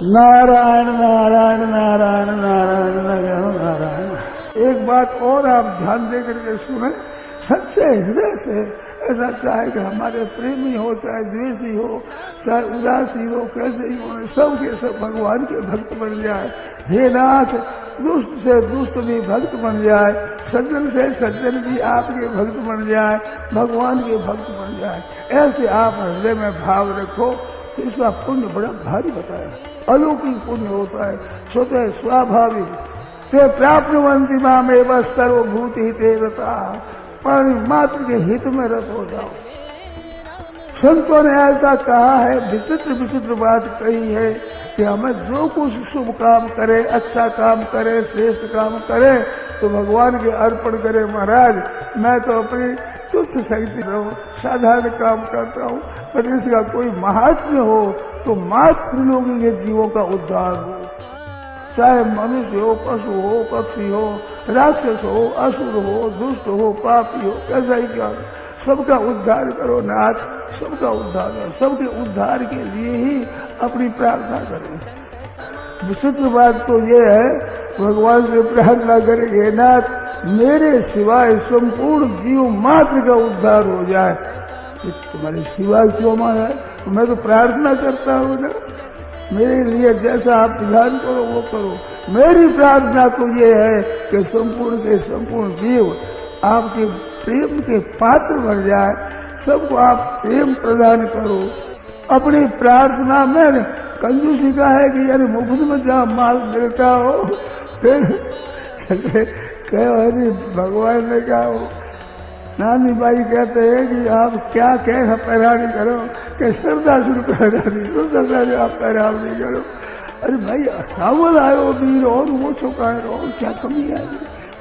नारायण नारायण नारायण नारायण नारायण नारायण। एक बात और आप ध्यान दे करके सुने, सच्चे हृदय से ऐसा चाहे कि हमारे प्रेमी हो, चाहे द्वेषी हो, चाहे उदासी हो, कैसे ही हो, सब के सब भगवान के भक्त बन जाए। हे नाथ, दुष्ट से दुष्ट भी भक्त बन जाए, सज्जन से सज्जन भी आपके भक्त बन जाए, भगवान के भक्त बन जाए। ऐसे आप हृदय में भाव रखो तो इसका पुण्य बड़ा भारी बताया। अलौकिक पुण्य होता है, स्वतः स्वाभाविक से प्राप्तवंती मामेव सर्वभूति हिते रता। प्राणी मात्र के हित में रत हो जाओ। संतों ने ऐसा कहा है, विचित्र विचित्र बात कही है कि हमें जो कुछ शुभ काम करे, अच्छा काम करे, श्रेष्ठ काम करे तो भगवान के अर्पण करे। महाराज, मैं तो अपनी तुच्छ शक्ति रहूं, साधारण काम करता हूँ, पर इसका कोई महात्म्य हो तो मात्र लोगों के जीवों का उद्धार हो। चाहे मनुष्य हो, पशु हो, पक्षी हो, राक्षस हो, असुर हो, दुष्ट हो, पापी हो, कैसा ही क्या, सबका उद्धार करो नाथ, सबका उद्धार करो। सबके उद्धार के लिए ही अपनी प्रार्थना करें। विचित्र बात तो ये है, भगवान से प्रार्थना करेंगे नाथ मेरे सिवाय संपूर्ण जीव मात्र का उद्धार हो जाए। तुम्हारे सिवाय क्यों माना है? मैं तो प्रार्थना करता हूँ ना, मेरे लिए जैसा आप ध्यान करो वो करो। मेरी प्रार्थना तो ये है कि संपूर्ण के संपूर्ण जीव आपके प्रेम के पात्र बन जाए, सबको आप प्रेम प्रदान करो। अपनी प्रार्थना में कंजूसी का है कि यानी मुफ्त में जहाँ माल मिलता हो, फिर कहे भगवान ने कहा हो, नानी बाई कहते हैं कि आप क्या कह पैरानी करो कि श्रद्धा शुरू पैरानी, तो श्रद्धा आप पैरानी करो। अरे भाई सावल आयो वीर और वो चुका है और क्या कमी है,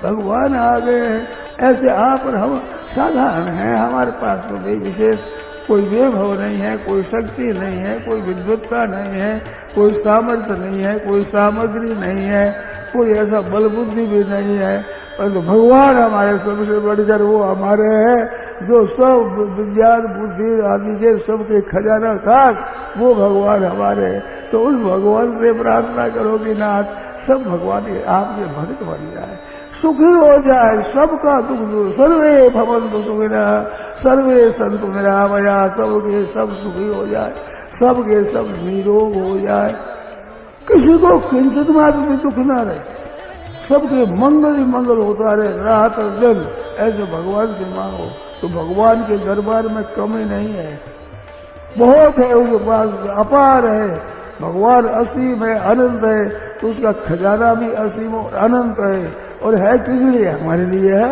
भगवान आ गए हैं। ऐसे आप और हम साधारण हैं, हमारे पास तो भाई विशेष कोई वैभव नहीं है, कोई शक्ति नहीं है, कोई विद्वत्ता नहीं है, कोई सामर्थ्य नहीं है, कोई सामग्री नहीं है, कोई ऐसा बल बुद्धि भी नहीं है, परंतु भगवान हमारे सबसे बढ़कर वो हमारे हैं जो सब विज्ञान बुद्धि आदि के सबके खजाना खाक, वो भगवान हमारे हैं। तो उस भगवान से प्रार्थना करो कि नाथ सब भगवान आपके भक्त बन जाए, सुखी हो जाए, सबका दुख दूर। सर्वे भवन्तु सुखिनः सर्वे सन्तु निरामया, सबके सब सुखी हो जाए, सबके सब निरोग हो जाए, किसी को किंचित मात्र भी दुख ना रहे, सबके मंगल ही मंगल होता रहे रात और दिन। ऐसे भगवान से मांगो तो भगवान के दरबार में कमी नहीं है, बहुत है उसके पास, अपार है। भगवान असीम है, अनंत है, तो उसका खजाना भी असीम और अनंत है। और है किस लिए? हमारे लिए है।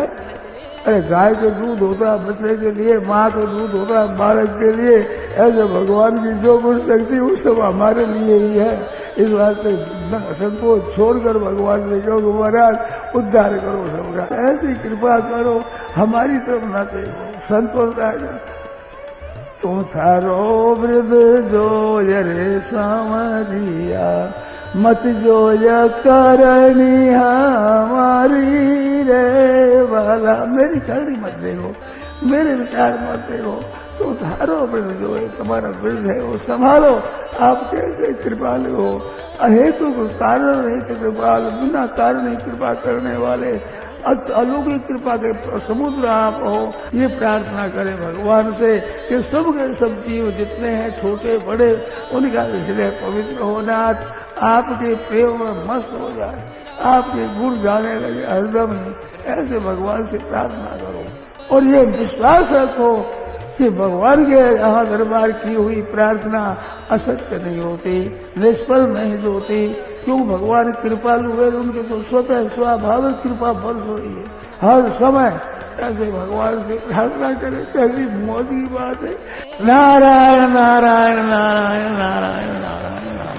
अरे गाय के दूध होता है बच्चे के लिए, माँ का दूध होता है बालक के लिए, ऐसे भगवान की जो कुछ शक्ति वो सब हमारे लिए ही है। इस वास्ते संकोच छोड़कर भगवान से कहो महाराज उद्धार करो सबका, ऐसी कृपा करो, हमारी तरफ न देखो। संतोष आएगा तुम थारो वृद्ध जो रे सामरिया, मत जो करनी हमारी रे वाला। मेरी करनी मत देखो, मेरे विचार मत देखो, तो थारो वृद्ध जो है तुम्हारा वृद्ध है वो संभालो। आप कैसे कृपाल हो, अहेतु कारण रहित कृपाल, बिना कारण ही कृपा करने वाले अलौकिक कृपा के समुद्र आप हो। ये प्रार्थना करें भगवान से कि सब के सब जीव जितने हैं छोटे बड़े उनका हृदय पवित्र होना, आपके प्रेम में मस्त हो जाए, आपके गुण गाने लगे हरदम ही। ऐसे भगवान से प्रार्थना करो और ये विश्वास रखो कि भगवान के यहाँ दरबार की हुई प्रार्थना असत्य नहीं होती, निष्फल नहीं होती। क्यों? भगवान कृपालु है, उनके तो स्वतः स्वाभाविक कृपा बरस रही है हर समय। ऐसे भगवान से प्रार्थना करें, कैसी मौज की बात है। नारायण नारायण नारायण नारायण नारायण नारायण।